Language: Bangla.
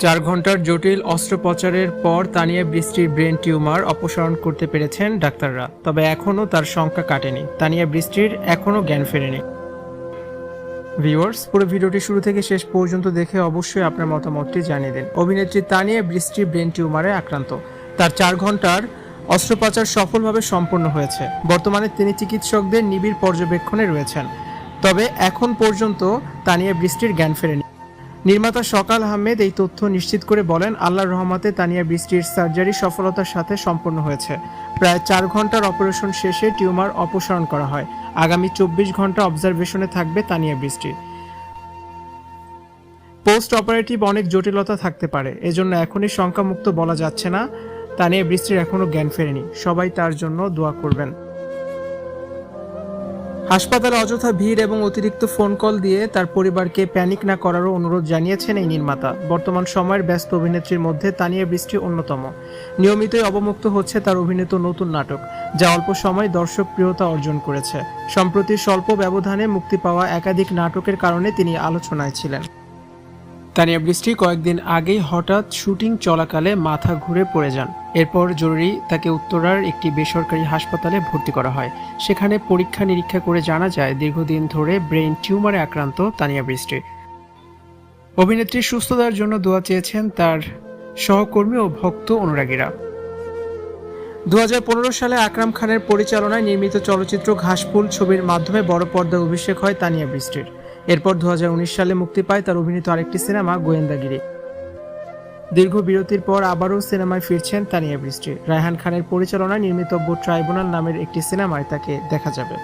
চার ঘন্টার জটিল অস্ত্রোপচারের পর তানিয়া বৃষ্টির ব্রেন টিউমার অপসারণ করতে পেরেছেন ডাক্তাররা। তবে এখনও তার শঙ্কা কাটেনি, তানিয়া বৃষ্টির এখনও জ্ঞান ফেরেনি। ভিউয়ার্স, পুরো ভিডিওটি শুরু থেকে শেষ পর্যন্ত দেখে অবশ্যই আপনার মতামতটি জানিয়ে দিন। অভিনেত্রী তানিয়া বৃষ্টি ব্রেন টিউমারে আক্রান্ত। তার 4 ঘন্টার অস্ত্রোপচার সফলভাবে সম্পন্ন হয়েছে। বর্তমানে তিনি চিকিৎসকদের নিবিড় পর্যবেক্ষণে রয়েছেন। তবে এখন পর্যন্ত তানিয়া বৃষ্টির জ্ঞান ফেরেনি। নির্মাতা সকাল আহমেদ এই তথ্য নিশ্চিত করে বলেন, আল্লাহর রহমতে তানিয়া বৃষ্টির সার্জারি সফলতার সাথে সম্পন্ন হয়েছে। প্রায় 4 ঘন্টার অপারেশন শেষে টিউমার অপসারণ করা হয়। আগামী 24 ঘন্টা অবজারভেশনে থাকবে তানিয়া বৃষ্টি। পোস্ট অপারেটিভ অনেক জটিলতা থাকতে পারে, এজন্য এখনই শঙ্কামুক্ত বলা যাচ্ছে না। তানিয়া বৃষ্টির এখনও জ্ঞান ফেরেনি, সবাই তার জন্য দোয়া করবেন। হাসপাতালে অযথা ভিড় এবং অতিরিক্ত ফোন কল দিয়ে তার পরিবারকে প্যানিক না করারও অনুরোধ জানিয়েছেন এই নির্মাতা। বর্তমান সময়ের ব্যস্ত অভিনেত্রীর মধ্যে তানিয়া বৃষ্টি অন্যতম। নিয়মিতই অবমুক্ত হচ্ছে তার অভিনীত নতুন নাটক, যা অল্প সময় দর্শক প্রিয়তা অর্জন করেছে। সম্প্রতি স্বল্প ব্যবধানে মুক্তি পাওয়া একাধিক নাটকের কারণে তিনি আলোচনায় ছিলেন। তানিয়া বৃষ্টি কয়েকদিন আগেই হঠাৎ শুটিং চলাকালে মাথা ঘুরে পড়ে যান। এরপর জরুরি তাকে উত্তরার একটি বেসরকারি হাসপাতালে ভর্তি করা হয়। সেখানে পরীক্ষা নিরীক্ষা করে জানা যায় দীর্ঘদিন ধরে ব্রেইন টিউমারে আক্রান্ত তানিয়া বৃষ্টি। অভিনেত্রীর সুস্থতার জন্য দোয়া চেয়েছেন তার সহকর্মী ও ভক্ত অনুরাগীরা। 2015 সালে আকরাম খানের পরিচালনায় নির্মিত চলচ্চিত্র ঘাসফুল ছবির মাধ্যমে বড় পর্দায় অভিষেক হয় তানিয়া বৃষ্টির। এরপর 2019 সালে মুক্তি পায় তার অভিনীত আরেকটি সিনেমা গোয়েন্দাগিরি। দীর্ঘ বিরতির পর আবারও সিনেমায় ফিরছেন তানিয়া বৃষ্টি। রায়হান খানের পরিচালনায় নির্মিতব্য ট্রাইব্যুনাল নামের একটি সিনেমায় তাকে দেখা যাবে।